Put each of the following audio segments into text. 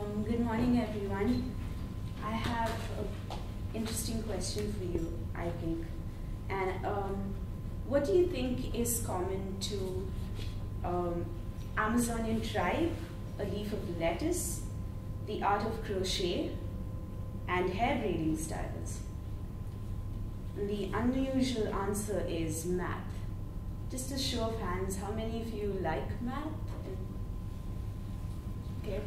Good morning, everyone. I have an interesting question for you, I think. And what do you think is common to Amazonian tribe, a leaf of lettuce, the art of crochet, and hair braiding styles? And the unusual answer is math. Just a show of hands, how many of you like math? Okay.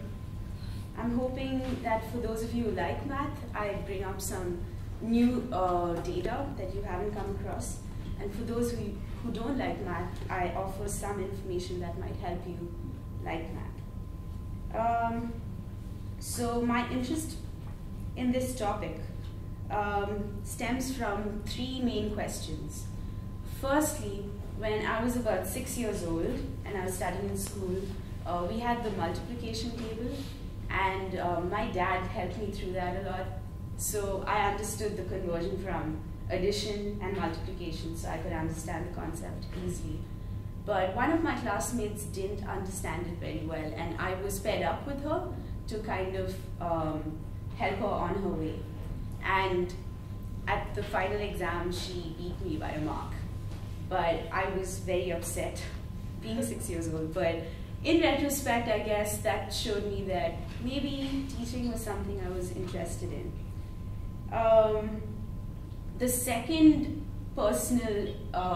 I'm hoping that for those of you who like math, I bring up some new data that you haven't come across. And for those who don't like math, I offer some information that might help you like math. So my interest in this topic stems from three main questions. Firstly, when I was about 6 years old and I was studying in school, we had the multiplication table, and my dad helped me through that a lot. So I understood the conversion from addition and multiplication, so I could understand the concept easily. But one of my classmates didn't understand it very well, and I was fed up with her to kind of help her on her way. And at the final exam, she beat me by a mark. But I was very upset, being 6 years old. But in retrospect, I guess that showed me that maybe teaching was something I was interested in. The second personal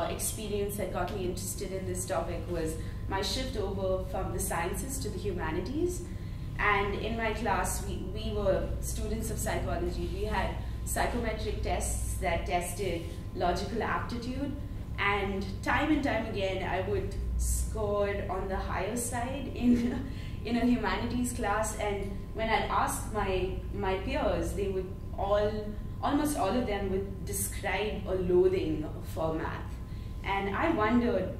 experience that got me interested in this topic was my shift over from the sciences to the humanities. And in my class, we were students of psychology. We had psychometric tests that tested logical aptitude. And time again, I would score on the higher side in a humanities class. And when I'd ask my peers, they would almost all of them would describe a loathing for math. And I wondered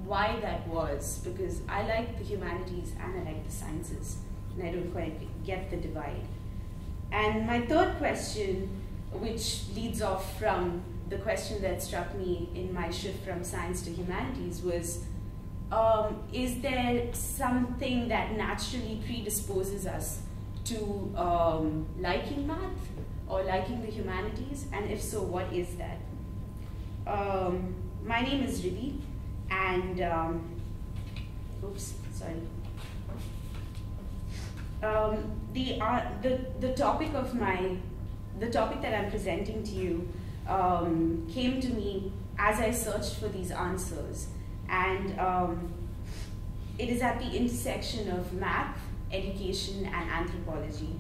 why that was, because I like the humanities and I like the sciences, and I don't quite get the divide. And my third question, which leads off from the question that struck me in my shift from science to humanities, was is there something that naturally predisposes us to liking math or liking the humanities? And if so, what is that? My name is Rivi, and oops, sorry. The topic that I'm presenting to you came to me as I searched for these answers, and it is at the intersection of math, education, and anthropology.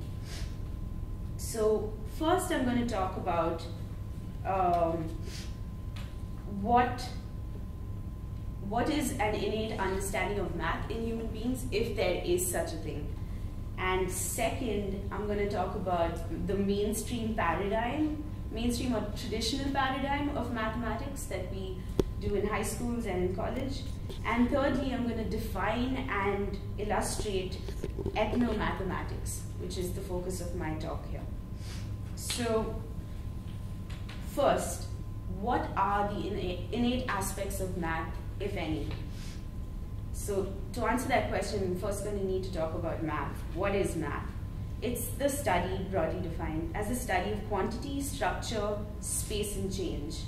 So first I'm going to talk about what is an innate understanding of math in human beings, if there is such a thing. And second, I'm going to talk about the mainstream or traditional paradigm of mathematics that we do in high schools and in college. And thirdly, I'm going to define and illustrate ethnomathematics, which is the focus of my talk here. So first, what are the innate aspects of math, if any? So to answer that question, we're first going to need to talk about math. What is math? It's the study, broadly defined, as a study of quantity, structure, space, and change.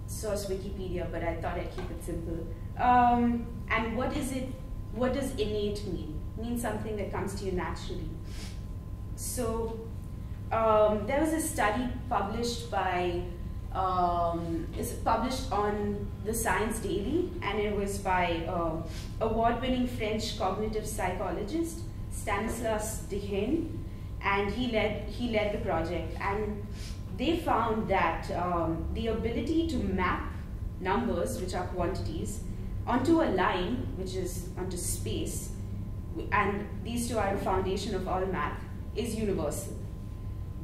Source Wikipedia, but I thought I'd keep it simple. And what is it? What does innate mean? It means something that comes to you naturally. So there was a study published by published on the Science Daily, and it was by award-winning French cognitive psychologist Stanislas Dehaene, and he led the project. And they found that the ability to map numbers, which are quantities, onto a line, which is onto space, and these two are the foundation of all math, is universal.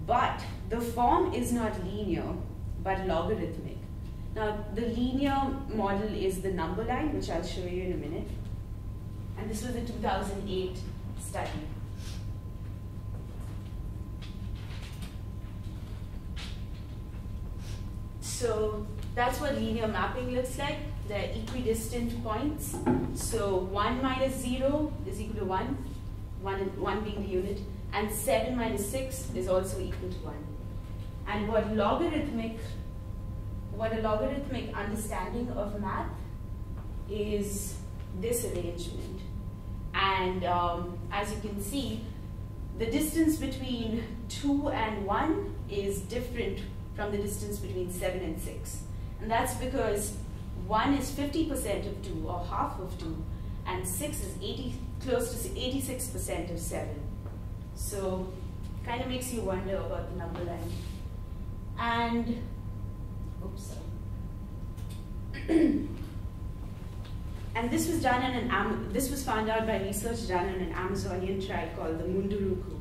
But the form is not linear, but logarithmic. Now, the linear model is the number line, which I'll show you in a minute. And this was a 2008 study. So that's what linear mapping looks like. They're equidistant points. So 1 minus 0 is equal to 1. 1 being the unit, and 7 minus 6 is also equal to 1. And what a logarithmic understanding of math is this arrangement. And as you can see, the distance between 2 and 1 is different from the distance between 7 and 6. And that's because 1 is 50% of 2, or half of 2, and 6 is close to 86% of 7. So kind of makes you wonder about the number line. And, oops, sorry. And this was done in this was found out by research done in an Amazonian tribe called the Munduruku.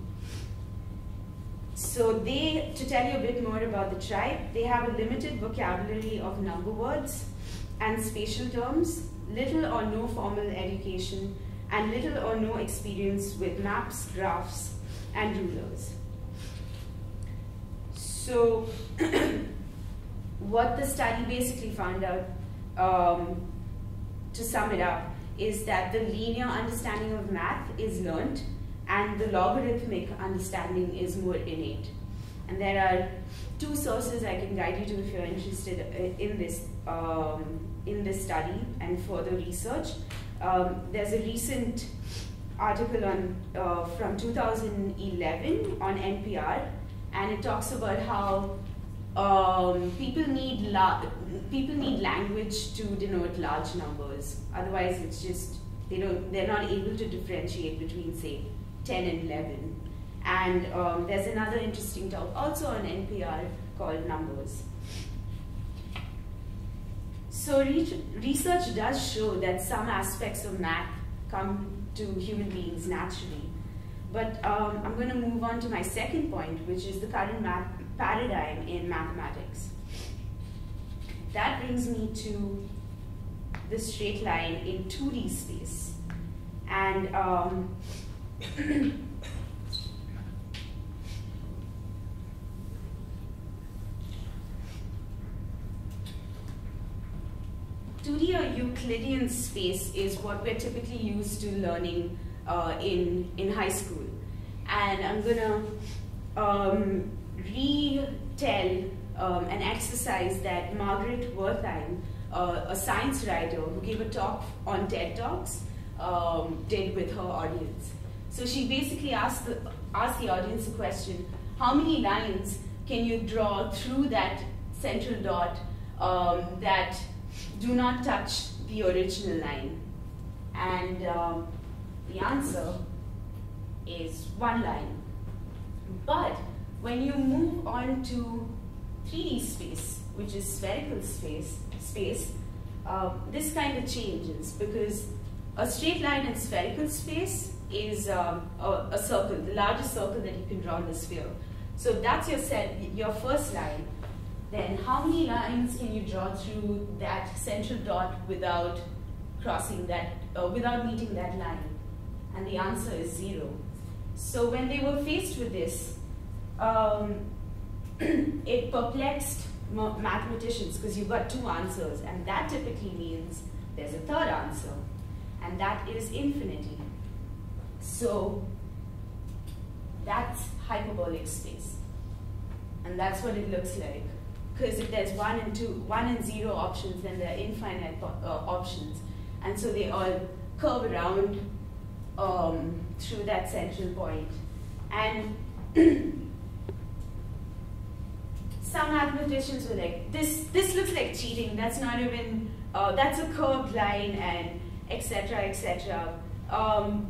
So to tell you a bit more about the tribe, they have a limited vocabulary of number words and spatial terms, little or no formal education, and little or no experience with maps, graphs, and rulers. So what the study basically found out, to sum it up, is that the linear understanding of math is learned and the logarithmic understanding is more innate. And there are 2 sources I can guide you to if you're interested in this study and further research. There's a recent article from 2011 on NPR, and it talks about how people need language to denote large numbers. Otherwise, it's just they're not able to differentiate between, say, 10 and 11. And there's another interesting talk also on NPR called Numbers. So research does show that some aspects of math come to human beings naturally. But I'm going to move on to my second point, which is the current paradigm in mathematics. That brings me to the straight line in 2D space. And 2D or Euclidean space is what we're typically used to learning in high school. And I'm going to retell an exercise that Margaret Wertheim, a science writer who gave a talk on TED Talks, did with her audience. So she basically asked the audience a question: how many lines can you draw through that central dot that do not touch the original line? And the answer is 1 line. But when you move on to 3D space, which is spherical space, this kind of changes, because a straight line in spherical space is a circle, the largest circle that you can draw in the sphere. So that's your first line. Then how many lines can you draw through that central dot without crossing that, without meeting that line? And the answer is 0. So when they were faced with this, it perplexed mathematicians, because you've got 2 answers, and that typically means there's a third answer, and that is infinity. So that's hyperbolic space, and that's what it looks like. Because if there's 1 and 0 options, then there are infinite options, and so they all curve around through that central point. And some mathematicians were like, this looks like cheating. That's not even that's a curved line, and etc. etc.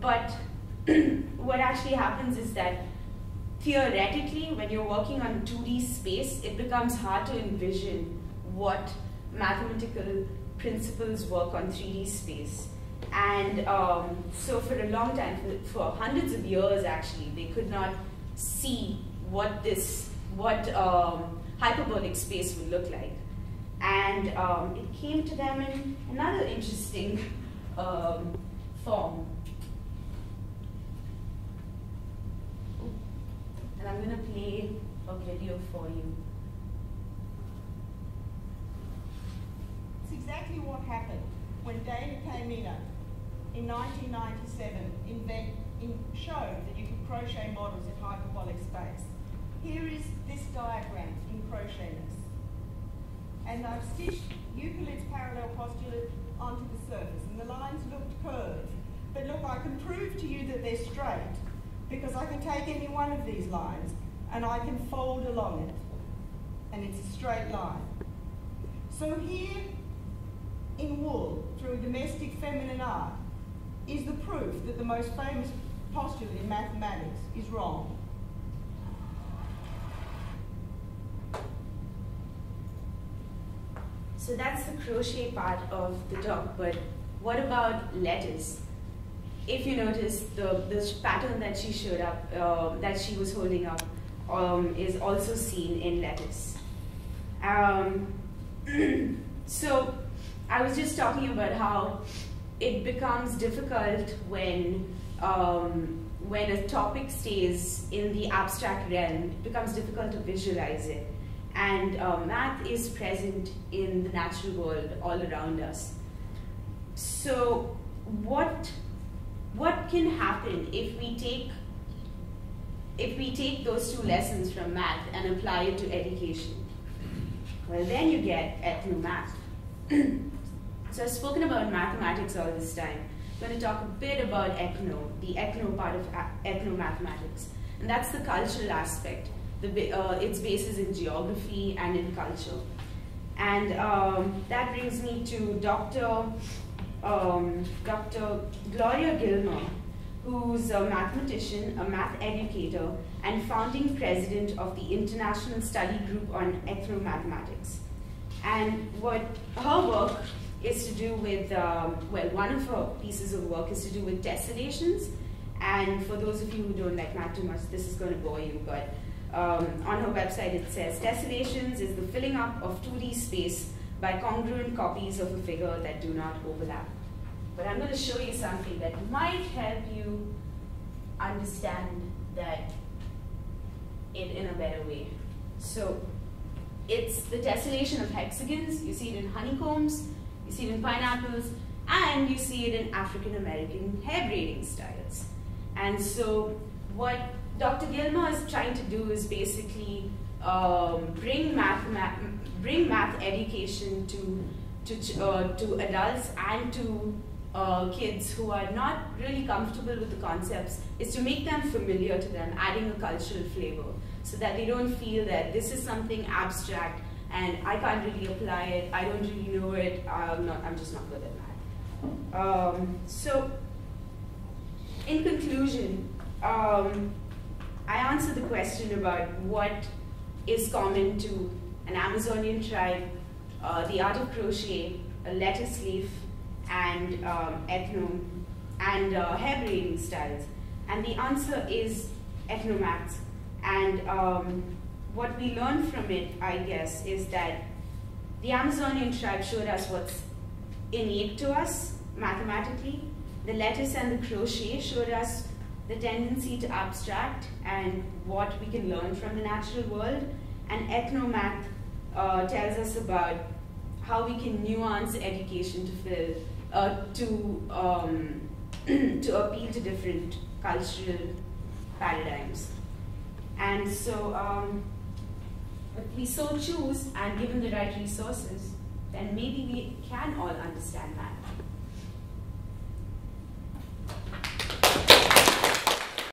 But what actually happens is that theoretically, when you're working on 2D space, it becomes hard to envision what mathematical principles work on 3D space. And so for a long time, for hundreds of years actually, they could not see what hyperbolic space would look like. And it came to them in another interesting form. And I'm going to play a video for you. It's exactly what happened when David came in 1997, showed that you could crochet models in hyperbolic space. Here is this diagram in crochetness. And I've stitched Euclid's parallel postulate onto the surface, and the lines looked curved. But look, I can prove to you that they're straight, because I can take any one of these lines and I can fold along it, and it's a straight line. So here in wool, through domestic feminine art, is the proof that the most famous postulate in mathematics is wrong. So that's the crochet part of the talk, but what about letters? If you notice, the pattern that she showed up, that she was holding up, is also seen in letters. So I was just talking about how it becomes difficult when a topic stays in the abstract realm. It becomes difficult to visualize it. And math is present in the natural world all around us. So what can happen if we take those two lessons from math and apply it to education? Well, then you get ethno-math. So I've spoken about mathematics all this time. I'm going to talk a bit about the ethno part of ethno-mathematics. And that's the cultural aspect. Its basis in geography and in culture. And that brings me to Dr. Gloria Gilmer, who's a mathematician, a math educator, and founding president of the International Study Group on Ethnomathematics. And what her work is to do with, well, one of her pieces of work is to do with tessellations. And for those of you who don't like math too much, this is going to bore you, but on her website it says, tessellations is the filling up of 2D space by congruent copies of a figure that do not overlap. But I'm going to show you something that might help you understand that in a better way. So it's the tessellation of hexagons. You see it in honeycombs, you see it in pineapples, and you see it in African American hair braiding styles. And so what Dr. Gilmer is trying to do is basically bring math education to adults and to kids who are not really comfortable with the concepts, is to make them familiar to them, adding a cultural flavor, so that they don't feel that this is something abstract and I can't really apply it, I don't really know it, I'm just not good at math. So, in conclusion, I answered the question about what is common to an Amazonian tribe, the art of crochet, a lettuce leaf, and ethno, and hair braiding styles. And the answer is ethnomaths. And what we learned from it, I guess, is that the Amazonian tribe showed us what's innate to us mathematically. The lettuce and the crochet showed us the tendency to abstract and what we can learn from the natural world. And ethnomath tells us about how we can nuance education to appeal to different cultural paradigms. And so if we so choose and given the right resources, then maybe we can all understand math.